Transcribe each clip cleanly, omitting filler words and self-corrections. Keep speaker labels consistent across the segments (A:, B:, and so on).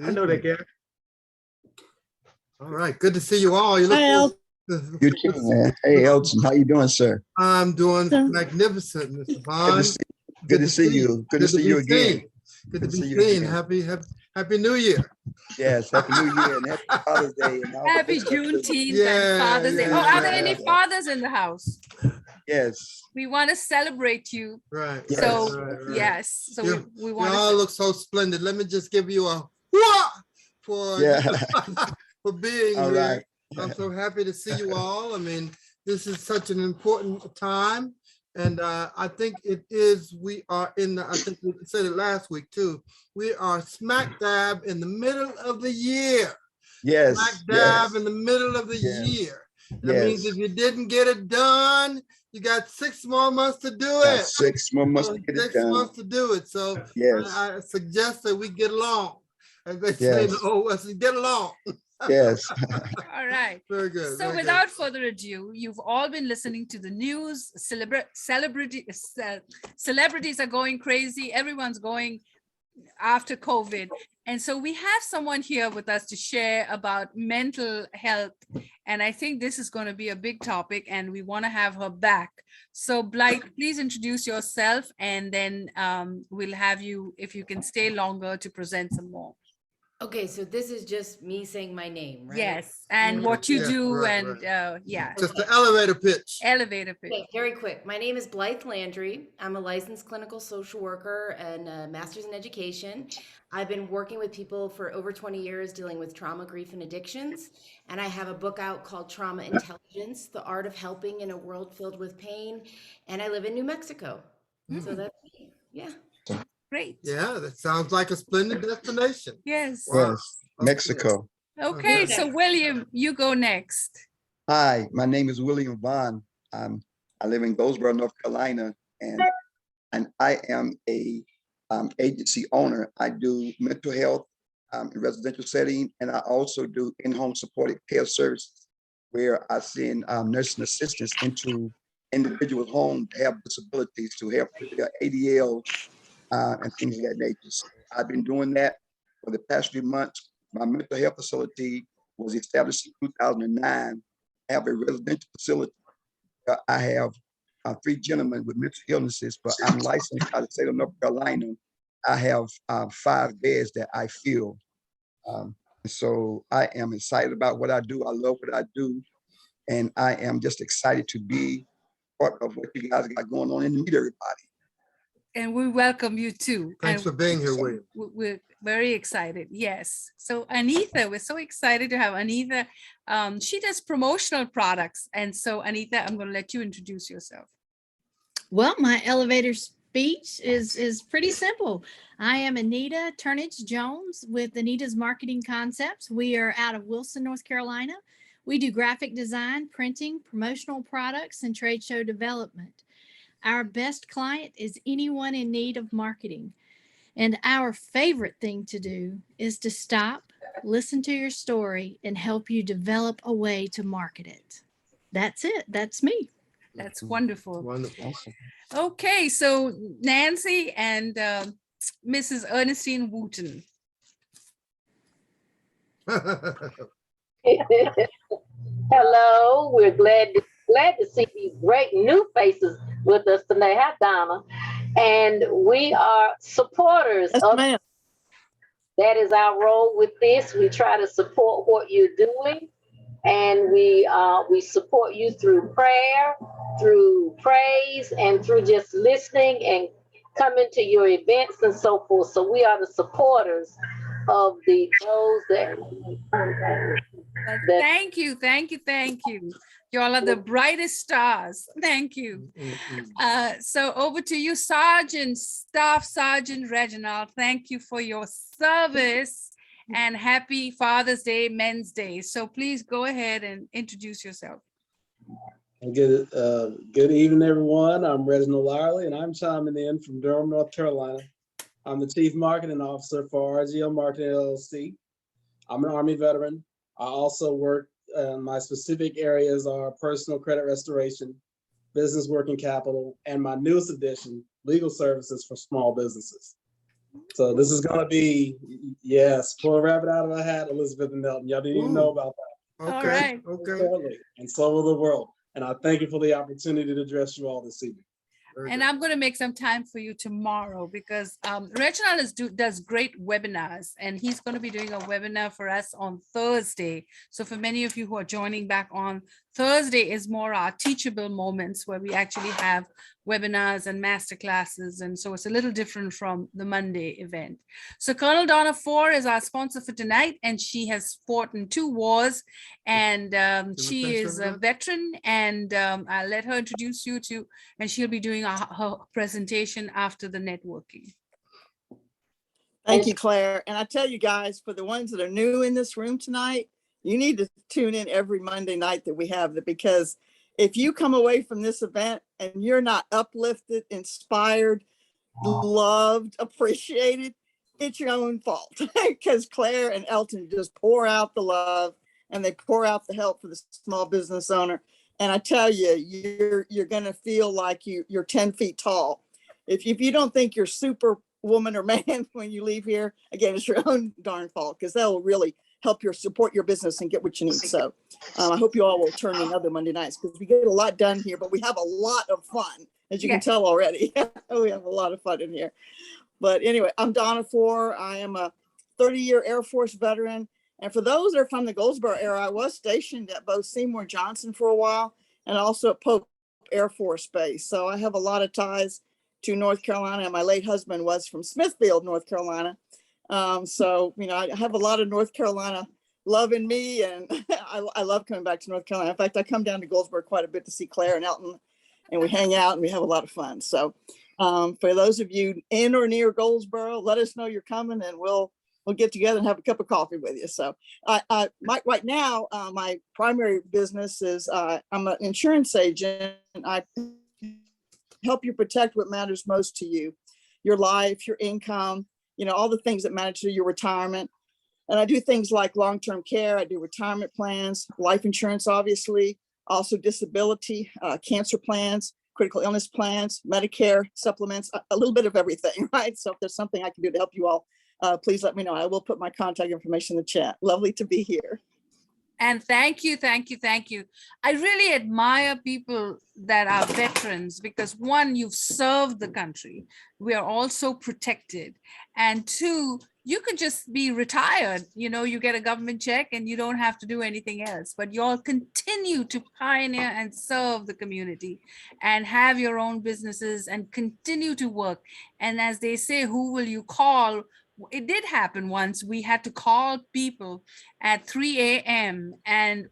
A: I know they care. All right, good to see you all. You look
B: You too, man. Hey, Elton, how you doing, sir?
A: I'm doing magnificent, Mr. Bond.
B: Good to see you. Good to see you again.
A: Good to be seen. Happy New Year.
B: Yes, Happy New Year and Happy Father's Day. And
C: Happy Juneteenth and Father's Day. Are there any fathers in the house?
B: Yes.
C: We want to celebrate you.
A: Right.
C: So, yes. So we want to.
A: You all look so splendid. Let me just give you a whoop for being
B: all
A: here.
B: Right.
A: I'm so happy to see you all. I mean, this is such an important time. And I think it is, we are I think we said it last week too, we are smack dab in the middle of the year.
B: Yes.
A: Smack dab in the middle of the year. That means if you didn't get it done, you got 6 more months to do it.
B: 6 more months to get it done.
A: 6 months to do it. So I suggest that we get along. As they say in the Old West, get along.
B: Yes.
C: All right.
A: Very good.
C: So without further ado, you've all been listening to the news. Celebrities are going crazy. Everyone's going after COVID. And so we have someone here with us to share about mental health. And I think this is going to be a big topic and we want to have her back. So Blythe, please introduce yourself and then we'll have you, if you can stay longer, to present some more.
D: Okay, so this is just me saying my name, right?
C: Yes, and what you do,
A: just the elevator pitch.
C: Elevator pitch.
D: Okay, very quick. My name is Blythe Landry. I'm a licensed clinical social worker and a master's in education. I've been working with people for over 20 years dealing with trauma, grief, and addictions. And I have a book out called Trauma Intelligence, The Art of Helping in a World Filled with Pain. And I live in New Mexico. So that's me. Yeah.
C: Great.
A: Yeah, that sounds like a splendid destination.
C: Yes.
B: Wow. Yes, Mexico.
C: Okay, so William, you go next.
B: Hi, my name is William Vaughn. I live in Goldsboro, North Carolina, and I am a agency owner. I do mental health in residential setting, and I also do in-home supportive care services, where I send nursing assistants into individual homes that have disabilities to help with their ADL and things of that nature. So I've been doing that for the past few months. My mental health facility was established in 2009. I have a residential facility. I have 3 gentlemen with mental illnesses, but I'm licensed by the state of North Carolina. I have 5 beds that I fill. So I am excited about what I do. I love what I do. And I am just excited to be part of what you guys got going on and to meet everybody.
C: And we welcome you too.
A: Thanks for being here, William.
C: We're very excited. Yes. So Anita, we're so excited to have Anita. She does promotional products. And so Anita, I'm going to let you introduce yourself.
E: Well, my elevator speech is pretty simple. I am Anita Turnage Jones with Anita's Marketing Concepts. We are out of Wilson, North Carolina. We do graphic design, printing, promotional products, and trade show development. Our best client is anyone in need of marketing. And our favorite thing to do is to stop, listen to your story, and help you develop a way to market it. That's it. That's me.
C: That's wonderful.
A: Wonderful.
C: Okay, so Nancy and Mrs. Ernestine Wooten.
F: Hello, we're glad to see these great new faces with us tonight. Hi, Donna. And we are supporters of that is our role with this. We try to support what you're doing, and we support you through prayer, through praise, and through just listening and coming to your events and so forth. So we are the supporters of those that.
C: Thank you. Y'all are the brightest stars. Thank you. So over to you, Staff Sergeant Reginald. Thank you for your service and happy Father's Day, Men's Day. So please go ahead and introduce yourself.
G: Good evening, everyone. I'm Reginald Lyerly, and I'm chiming in from Durham, North Carolina. I'm the Chief Marketing Officer for RGL Marketing LLC. I'm an Army veteran. I also work, my specific areas are personal credit restoration, business working capital, and my newest addition, legal services for small businesses. So this is gonna be, yes, pull a rabbit out of a hat, Elizabeth and Milton. Y'all didn't even know about that.
C: All
A: Okay,
C: right.
A: okay.
G: Totally. And so will the world. And I thank you for the opportunity to address you all this evening.
A: Very
C: And
A: good.
C: I'm going to make some time for you tomorrow because Reginald does great webinars, and he's going to be doing a webinar for us on Thursday. So for many of you who are joining back on Thursday is more our teachable moments where we actually have webinars and master classes. And so it's a little different from the Monday event. So Colonel Donna Ford is our sponsor for tonight, and she has fought in 2 wars, and she is a veteran, and I'll let her introduce you to, and she'll be doing her presentation after the networking.
H: Thank you, Claire. And I tell you guys, for the ones that are new in this room tonight, you need to tune in every Monday night that we have that, because if you come away from this event and you're not uplifted, inspired, loved, appreciated, it's your own fault. Because Claire and Elton just pour out the love and they pour out the help for the small business owner. And I tell you, you're going to feel like you're 10 feet tall. If you don't think you're super woman or man when you leave here, again, it's your own darn fault, because that will really help support your business and get what you need. So I hope you all will turn in other Monday nights, because we get a lot done here, but we have a lot of fun, as you can tell already. We have a lot of fun in here. But anyway, I'm Donna Ford. I am a 30-year Air Force veteran. And for those that are from the Goldsboro era, I was stationed at both Seymour Johnson for a while and also at Pope Air Force Base. So I have a lot of ties to North Carolina, and my late husband was from Smithfield, North Carolina. So, I have a lot of North Carolina love in me, and I love coming back to North Carolina. In fact, I come down to Goldsboro quite a bit to see Claire and Elton, and we hang out and we have a lot of fun. So for those of you in or near Goldsboro, let us know you're coming, and we'll get together and have a cup of coffee with you. So right now, my primary business is I'm an insurance agent. I help you protect what matters most to you, your life, your income, all the things that matter to your retirement. And I do things like long-term care. I do retirement plans, life insurance, obviously, also disability, cancer plans, critical illness plans, Medicare supplements, a little bit of everything, right? So if there's something I can do to help you all, please let me know. I will put my contact information in the chat. Lovely to be here.
C: And thank you, thank you, thank you. I really admire people that are veterans because 1, you've served the country. We are also protected. And 2, you could just be retired. You get a government check and you don't have to do anything else, but you all continue to pioneer and serve the community and have your own businesses and continue to work. And as they say, who will you call? It did happen once. We had to call people at 3 a.m. and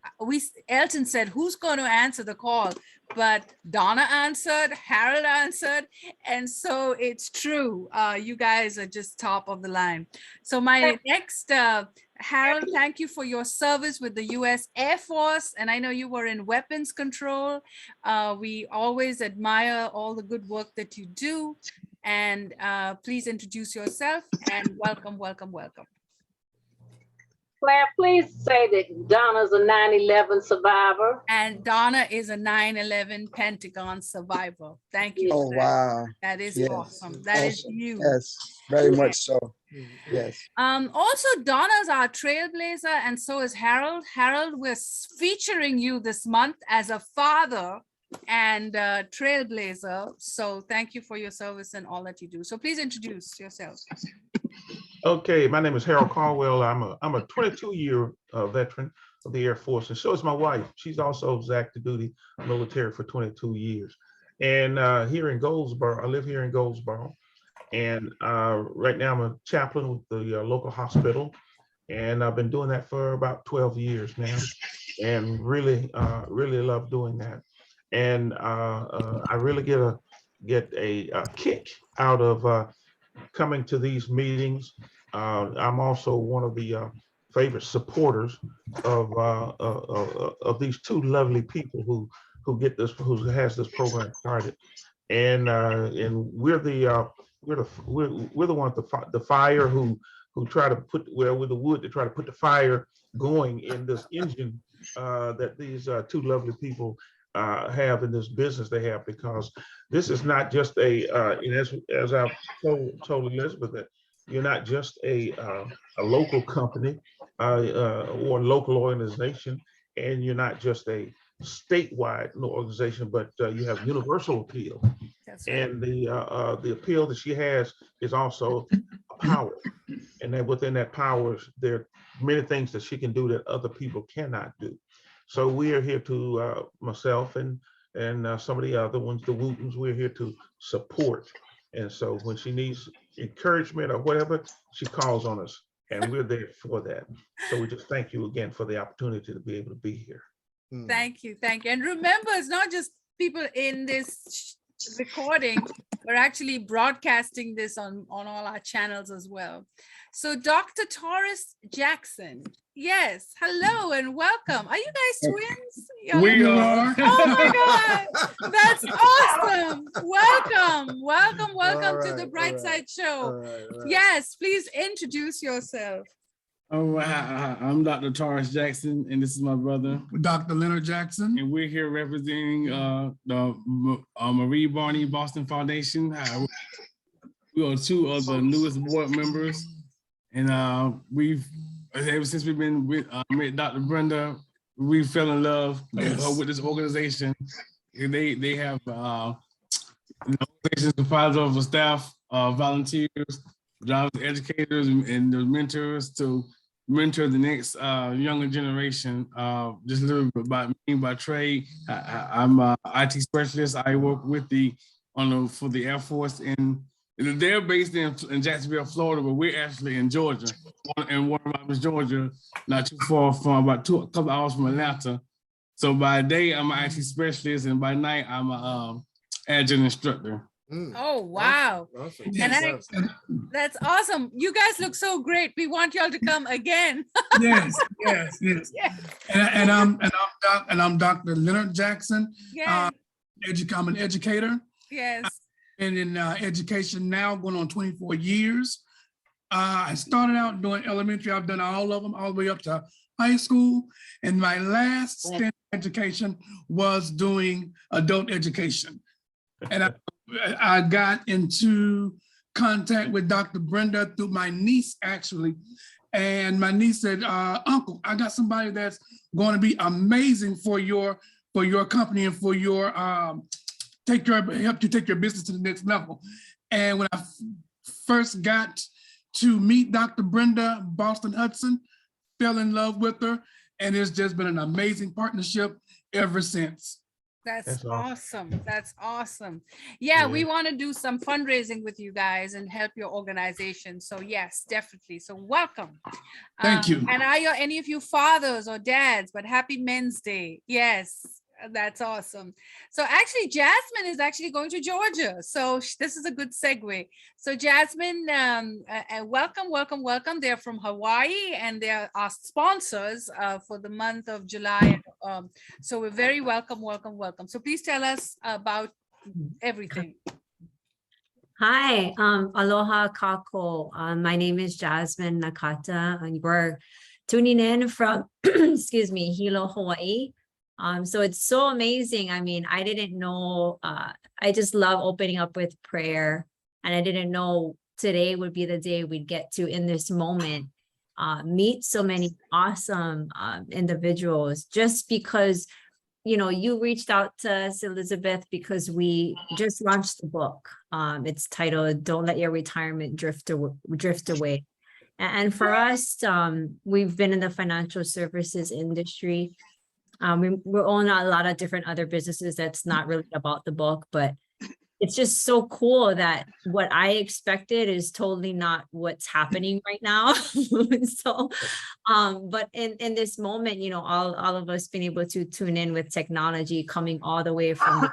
C: Elton said, who's going to answer the call? But Donna answered, Harold answered. And so it's true. You guys are just top of the line. So my next, Harold, thank you for your service with the U.S. Air Force. And I know you were in weapons control. We always admire all the good work that you do. And please introduce yourself and welcome, welcome, welcome.
F: Claire, please say that Donna's a 9/11 survivor.
C: And Donna is a 9/11 Pentagon survivor. Thank you.
B: Oh, wow.
C: That is
B: Yes.
C: awesome. That is huge.
B: Yes, very much so. Yes.
C: Also, Donna's our trailblazer, and so is Harold. Harold, we're featuring you this month as a father and trailblazer. So thank you for your service and all that you do. So please introduce yourself.
I: Okay, my name is Harold Caldwell. I'm a 22-year veteran of the Air Force, and so is my wife. She's also active duty military for 22 years. And here in Goldsboro, I live here in Goldsboro, and right now I'm a chaplain with the local hospital, and I've been doing that for about 12 years now, and really love doing that. And I really get a kick out of coming to these meetings. I'm also one of the favorite supporters of these 2 lovely people who has this program started, and we're the one at the fire who try to put with the wood to try to put the fire going in this engine that these 2 lovely people have in this business they have, because this is not just as I've told Elizabeth, that you're not just a local company or local organization, and you're not just a statewide organization, but you have universal appeal.
C: That's right.
I: And the appeal that she has is also a power. And then within that power, there are many things that she can do that other people cannot do. So we are here to, myself and some of the other ones, the Wootons, we're here to support. And so when she needs encouragement or whatever, she calls on us, and we're there for that. So we just thank you again for the opportunity to be able to be here.
C: Thank you. Thank you. And remember, it's not just people in this recording, we're actually broadcasting this on all our channels as well. So Dr. Taurus Jackson, yes, hello and welcome. Are you guys twins?
J: We are.
C: Oh my God, that's awesome. Welcome, welcome, welcome to the Brightside show. Yes, please introduce yourself.
J: Oh, I'm Dr. Taurus Jackson, and this is my brother,
K: Dr. Leonard Jackson.
J: and we're here representing the Marie Barney Boston Foundation. We are two of the newest board members, and we've ever since we've been with Dr. Brenda, we fell in love with this organization. And they have organizations comprised of staff, volunteers, drivers, educators, and the mentors to mentor the next younger generation. Just a little bit about me by trade. I'm an IT specialist. I work with for the Air Force, and they're based in Jacksonville, Florida, but we're actually in Georgia, in Warner Robins, Georgia, not too far from a couple hours from Atlanta. So by day, I'm an IT specialist, and by night, I'm an agile instructor.
C: Oh, wow.
A: Awesome.
C: And that's awesome. You guys look so great. We want y'all to come again.
K: Yes.
C: Yeah.
K: And I'm Dr. Leonard Jackson.
C: Yes.
K: I'm an educator.
C: Yes.
K: And in education now, going on 24 years. I started out doing elementary. I've done all of them, all the way up to high school. And my last stint in education was doing adult education. And I got into contact with Dr. Brenda through my niece, actually. And my niece said, Uncle, I got somebody that's going to be amazing for your company and for your help you take your business to the next level. And when I first got to meet Dr. Brenda Boston Hudson, fell in love with her, and it's just been an amazing partnership ever since.
C: That's awesome. That's awesome. Yeah, we want to do some fundraising with you guys and help your organization. So yes, definitely. So welcome.
K: Thank you.
C: And are any of you fathers or dads? But happy Men's Day. Yes, that's awesome. So actually, Jasmine is actually going to Georgia. So this is a good segue. So Jasmine, welcome. They're from Hawaii, and they're our sponsors for the month of July. So we're very welcome. So please tell us about everything.
L: Hi, aloha kako. My name is Jasmine Nakata, and we're tuning in from, excuse me, Hilo, Hawaii. So it's so amazing. I mean, I didn't know, I just love opening up with prayer, and I didn't know today would be the day we'd get to, in this moment, meet so many awesome individuals, just because, you know, you reached out to us, Elizabeth, because we just launched the book. It's titled, Don't Let Your Retirement Drift Away. And for us, we've been in the financial services industry. We own a lot of different other businesses that's not really about the book, but it's just so cool that what I expected is totally not what's happening right now. So, but in this moment, you know, all of us being able to tune in with technology coming all the way from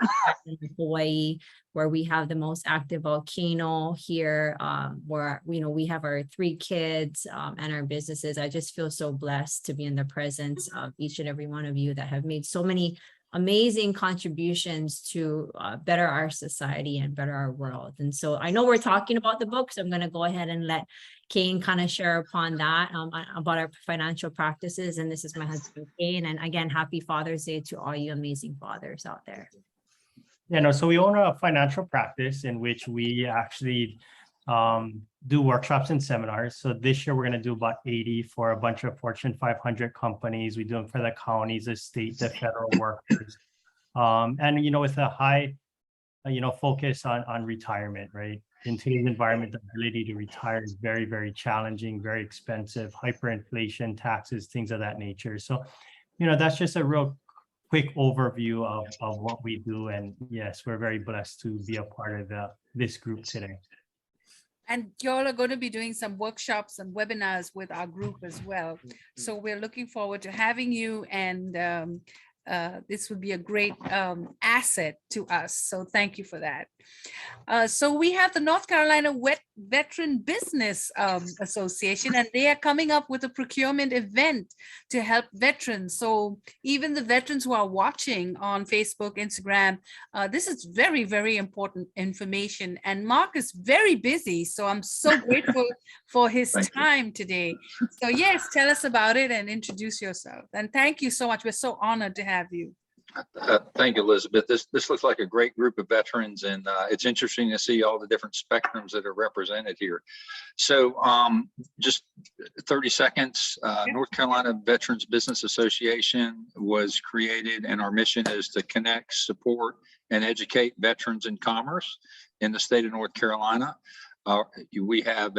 L: Hawaii, where we have the most active volcano here, where, you know, we have our 3 kids and our businesses. I just feel so blessed to be in the presence of each and every one of you that have made so many amazing contributions to better our society and better our world. And so I know we're talking about the book, so I'm going to go ahead and let Kane kind of share upon that, about our financial practices. And this is my husband, Kane. And again, happy Father's Day to all you amazing fathers out there.
M: Yeah, no, so we own a financial practice in which we actually do workshops and seminars. So this year we're going to do about 80 for a bunch of Fortune 500 companies. We do them for the counties, the state, the federal workers. And, with a high, focus on retirement, right? In today's environment, the ability to retire is very, very challenging, very expensive, hyperinflation, taxes, things of that nature. So, that's just a real quick overview of what we do. And yes, we're very blessed to be a part of this group today.
C: And y'all are going to be doing some workshops and webinars with our group as well. So we're looking forward to having you, and this would be a great asset to us. So thank you for that. So we have the North Carolina Veteran Business Association, and they are coming up with a procurement event to help veterans. So even the veterans who are watching on Facebook, Instagram, this is very, very important information. And Mark is very busy, so I'm so grateful for his time today. So yes, tell us about it and introduce yourself. And thank you so much. We're so honored to have you.
N: Thank you, Elizabeth. This looks like a great group of veterans, and it's interesting to see all the different spectrums that are represented here. So just 30 seconds, North Carolina Veterans Business Association was created, and our mission is to connect, support, and educate veterans in commerce in the state of North Carolina. We have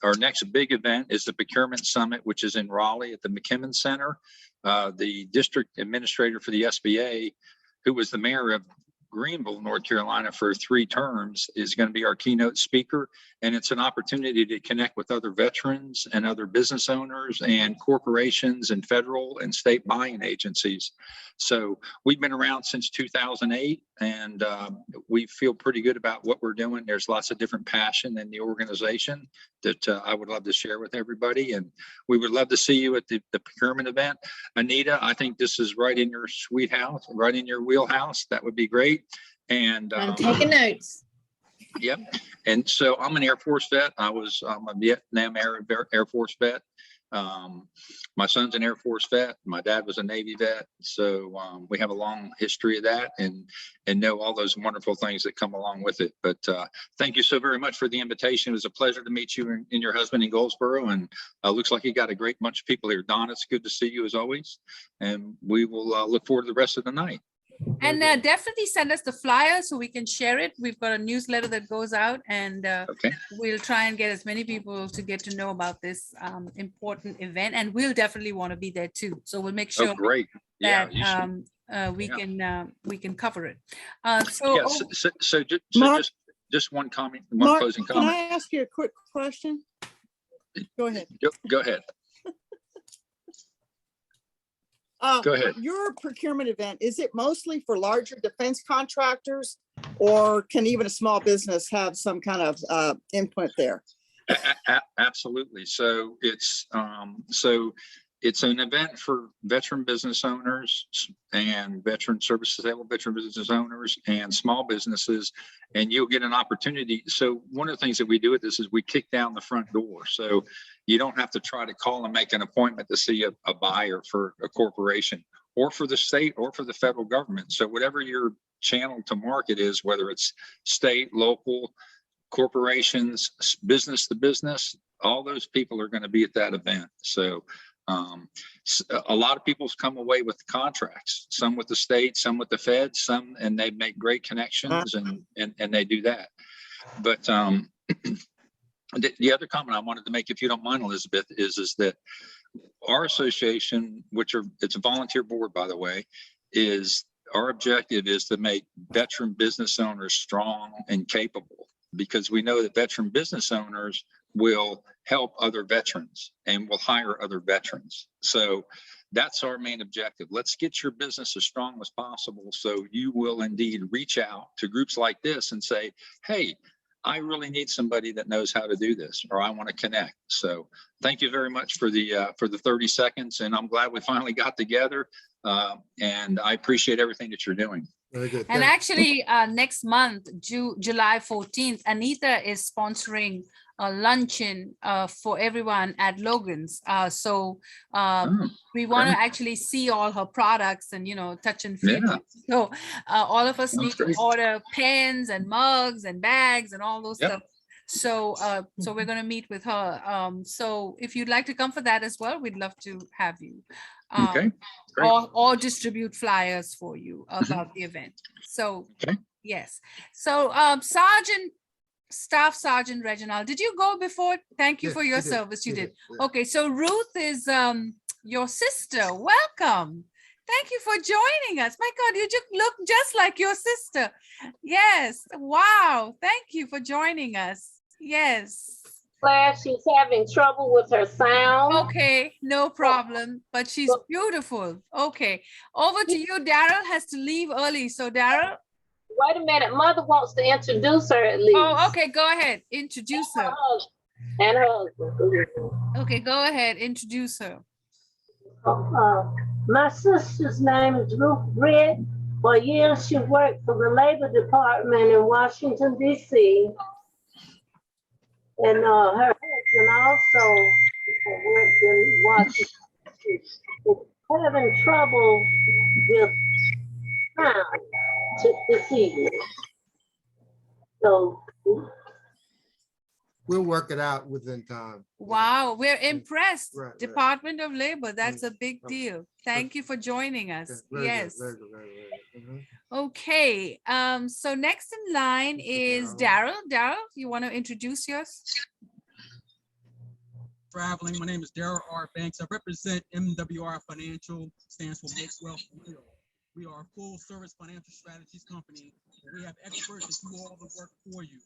N: our next big event is the Procurement Summit, which is in Raleigh at the McKimmon Center. The district administrator for the SBA, who was the mayor of Greenville, North Carolina for 3 terms, is going to be our keynote speaker. And it's an opportunity to connect with other veterans and other business owners and corporations and federal and state buying agencies. So we've been around since 2008, and we feel pretty good about what we're doing. There's lots of different passion in the organization that I would love to share with everybody. And we would love to see you at the procurement event. Anita, I think this is right in your sweet house, right in your wheelhouse. That would be great. And
E: I'm taking notes.
N: Yep. And so I'm an Air Force vet. I'm a Vietnam Air Force vet. My son's an Air Force vet. My dad was a Navy vet. So we have a long history of that and know all those wonderful things that come along with it. But thank you so very much for the invitation. It was a pleasure to meet you and your husband in Goldsboro. And looks like you got a great bunch of people here. Don, it's good to see you as always. And we will look forward to the rest of the night.
C: And definitely send us the flyer so we can share it. We've got a newsletter that goes out, and we'll try and get as many people to get to know about this important event. And we'll definitely want to be there too. So we'll make sure that we can cover it.
N: Just one comment,
H: Mark,
N: closing comment.
H: Can I ask you a quick question? Go ahead.
N: Go ahead. Go ahead.
H: Your procurement event, is it mostly for larger defense contractors, or can even a small business have some kind of input there?
N: Absolutely. So it's an event for veteran business owners and veteran service disabled veteran business owners and small businesses, and you'll get an opportunity. So one of the things that we do with this is we kick down the front door. So you don't have to try to call and make an appointment to see a buyer for a corporation or for the state or for the federal government. So whatever your channel to market is, whether it's state, local, corporations, business to business, all those people are going to be at that event. So a lot of people's come away with contracts, some with the state, some with the Fed, some, and they make great connections and they do that. But the other comment I wanted to make, if you don't mind, Elizabeth, is that our association, it's a volunteer board, by the way, our objective is to make veteran business owners strong and capable, because we know that veteran business owners will help other veterans and will hire other veterans. So that's our main objective. Let's get your business as strong as possible so you will indeed reach out to groups like this and say, hey, I really need somebody that knows how to do this, or I want to connect. So thank you very much for the 30 seconds. And I'm glad we finally got together. And I appreciate everything that you're doing.
A: Very good.
C: And actually, next month, July 14th, Anita is sponsoring a luncheon for everyone at Logan's. So we want to actually see all her products and, touch and feel. Yeah. So all of us need to order pens and mugs and bags and all those stuff. So so we're going to meet with her. So if you'd like to come for that as well, we'd love to have you.
N: Okay, great.
C: Or distribute flyers for you about the event. So
N: Okay.
C: yes. So Staff Sergeant Reginald, did you go before? Thank you
A: Yes,
C: for your
A: he did.
C: service. You
A: He
C: did.
A: did, yeah.
C: Okay, so Ruth is your sister. Welcome. Thank you for joining us. My God, you just look just like your sister. Yes. Wow. Thank you for joining us. Yes.
F: Claire, she's having trouble with her sound.
C: Okay, no problem. But she's beautiful. Okay. Over to you. Daryl has to leave early. So Daryl.
F: Wait a minute, Mother wants to introduce her at least.
C: Oh, okay. Go ahead. Introduce her.
F: And her husband.
C: Okay, go ahead. Introduce her.
O: My sister's name is Ruth Britt. For years, she worked for the Labor Department in Washington, D.C. And her husband also worked in Washington. Is having trouble with time this evening. So
A: We'll work it out within time.
C: Wow, we're impressed.
A: Right.
C: Department of Labor, that's a big deal. Thank you for joining us.
A: Very
C: Yes.
A: good, very good, very good. Mhm.
C: Okay, so next in line is Daryl. Daryl, you want to introduce yours?
P: Traveling. My name is Daryl R. Banks. I represent MWR Financial, stands for Makes Wealth Real. We are a full service financial strategies company. We have experts that do all the work for you,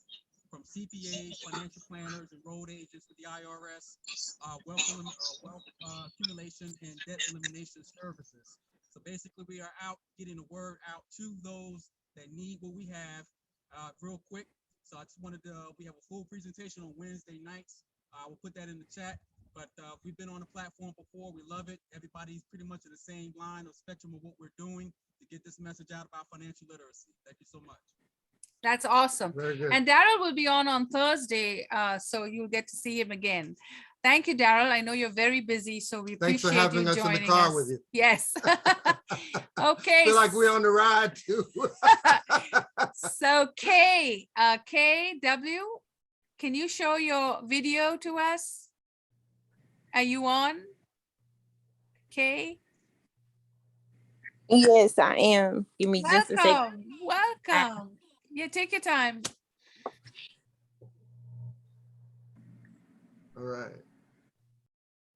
P: from CPAs, financial planners, enrolled agents with the IRS, wealth accumulation, and debt elimination services. So basically, we are out getting the word out to those that need what we have real quick. So I just wanted to, we have a full presentation on Wednesday nights. We'll put that in the chat, but we've been on the platform before. We love it. Everybody's pretty much in the same line or spectrum of what we're doing to get this message out about financial literacy. Thank you so much.
C: That's awesome.
A: Very good.
C: And Daryl will be on Thursday, so you'll get to see him again. Thank you, Daryl. I know you're very busy, so we
A: Thanks for
C: appreciate
A: having
C: you
A: us in the
C: joining
A: car
C: us.
A: with you.
C: Yes. Okay.
A: Feel like we're on the ride too.
C: So KW, can you show your video to us? Are you on? Kay?
Q: Yes, I am. Give me just a second.
C: Welcome. Yeah, take your time.
A: All right.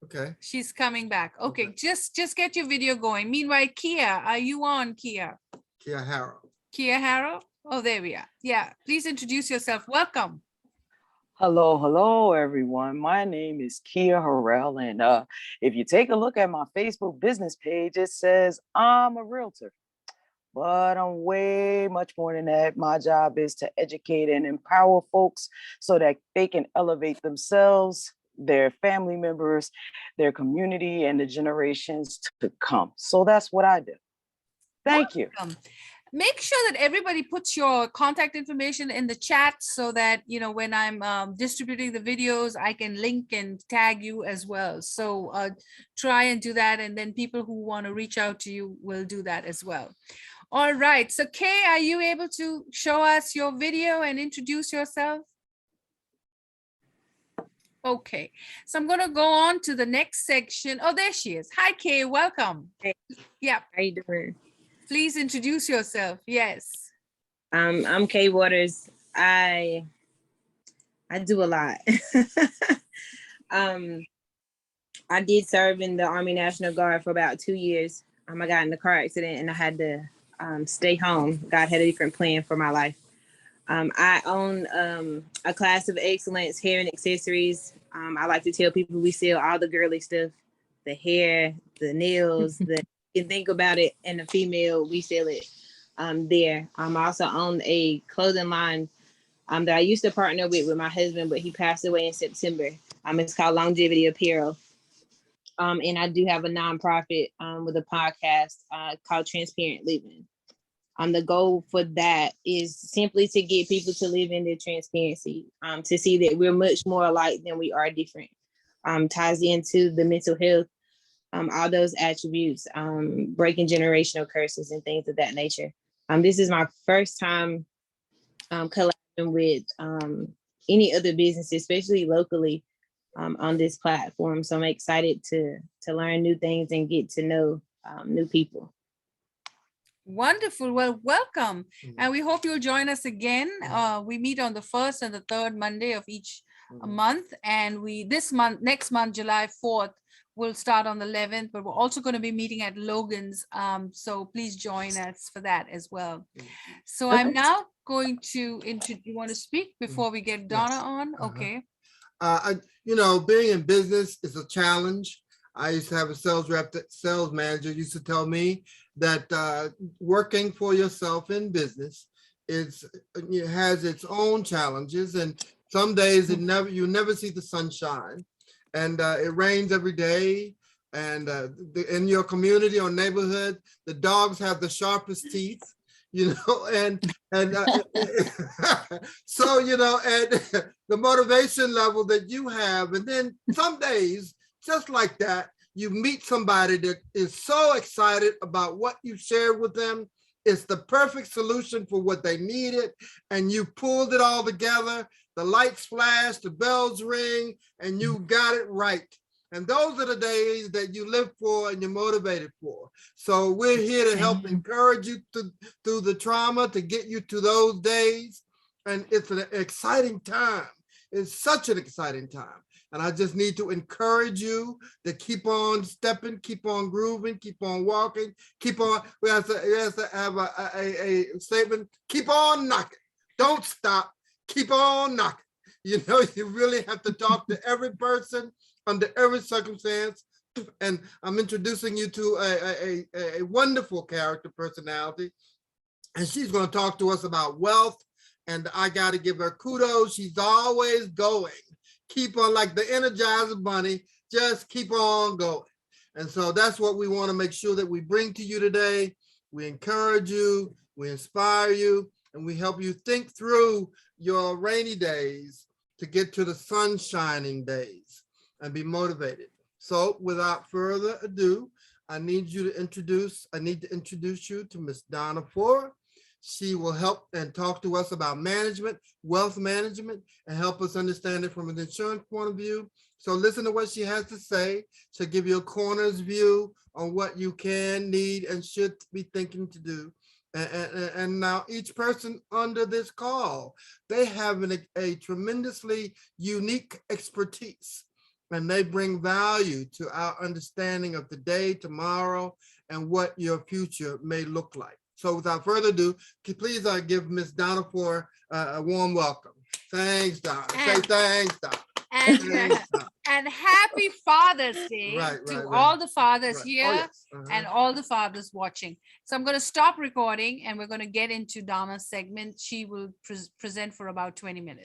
A: Okay.
C: She's coming back. Okay, just get your video going. Meanwhile, Kia, are you on, Kia?
A: Kia Harrell.
C: Kia Harrell? Oh, there we are. Yeah, please introduce yourself. Welcome.
R: Hello, everyone. My name is Kia Harrell, and if you take a look at my Facebook business page, it says I'm a realtor, but I'm way much more than that. My job is to educate and empower folks so that they can elevate themselves, their family members, their community, and the generations to come. So that's what I do. Thank you.
C: Make sure that everybody puts your contact information in the chat so that, you know, when I'm distributing the videos, I can link and tag you as well. So try and do that. And then people who want to reach out to you will do that as well. All right. So Kay, are you able to show us your video and introduce yourself? Okay. So I'm going to go on to the next section. Oh, there she is. Hi, Kay. Welcome.
Q: Hey.
C: Yeah.
Q: How you doing?
C: Please introduce yourself. Yes.
Q: I'm Kay Waters. I do a lot. I did serve in the Army National Guard for about 2 years. I got in a car accident and I had to stay home. God had a different plan for my life. I own a class of excellence hair and accessories. I like to tell people we sell all the girly stuff, the hair, the nails, you can think about it, and the female, we sell it there. I also own a clothing line that I used to partner with my husband, but he passed away in September. It's called Longevity Apparel. And I do have a nonprofit with a podcast called Transparent Living. The goal for that is simply to get people to live in their transparency, to see that we're much more alike than we are different. Ties into the mental health, all those attributes, breaking generational curses and things of that nature. This is my first time collaborating with any other business, especially locally, on this platform. So I'm excited to learn new things and get to know new people.
C: Wonderful. Well, welcome. And we hope you'll join us again. We meet on the 1st and the 3rd Monday of each month. And next month, July 4th, we'll start on the 11th, but we're also going to be meeting at Logan's. So please join us for that as well. So I'm now going to you want to speak before we get Donna on? Okay.
A: Being in business is a challenge. I used to have a sales manager used to tell me that working for yourself in business has its own challenges, and some days you never see the sunshine, and it rains every day. And in your community or neighborhood, the dogs have the sharpest teeth, and so and the motivation level that you have, and then some days, just like that, you meet somebody that is so excited about what you shared with them. It's the perfect solution for what they needed, and you pulled it all together. The lights flash, the bells ring, and you got it right. And those are the days that you live for and you're motivated for. So we're here to help encourage you through the trauma to get you to those days. And it's an exciting time. It's such an exciting time. And I just need to encourage you to keep on stepping, keep on grooving, keep on walking, keep on. We have to have a statement, keep on knocking. Don't stop, keep on knocking. You really have to talk to every person under every circumstance. And I'm introducing you to a wonderful character personality. And she's going to talk to us about wealth. And I got to give her kudos. She's always going. Keep on, like the Energizer Bunny, just keep on going. And so that's what we want to make sure that we bring to you today. We encourage you, we inspire you, and we help you think through your rainy days to get to the sun shining days and be motivated. So without further ado, I need to introduce you to Miss Donna Ford. She will help and talk to us about management, wealth management, and help us understand it from an insurance point of view. So listen to what she has to say. She'll give you a corner's view on what you can, need, and should be thinking to do. And now each person under this call, they have a tremendously unique expertise, and they bring value to our understanding of the day, tomorrow, and what your future may look like. So without further ado, please give Miss Donna Ford a warm welcome. Thanks, Donna. Say thanks, Donna.
C: And happy Father's Day to all the fathers here.
A: Oh, yes.
C: And all the fathers watching. So I'm going to stop recording and we're going to get into Donna's segment. She will present for about 20 minutes.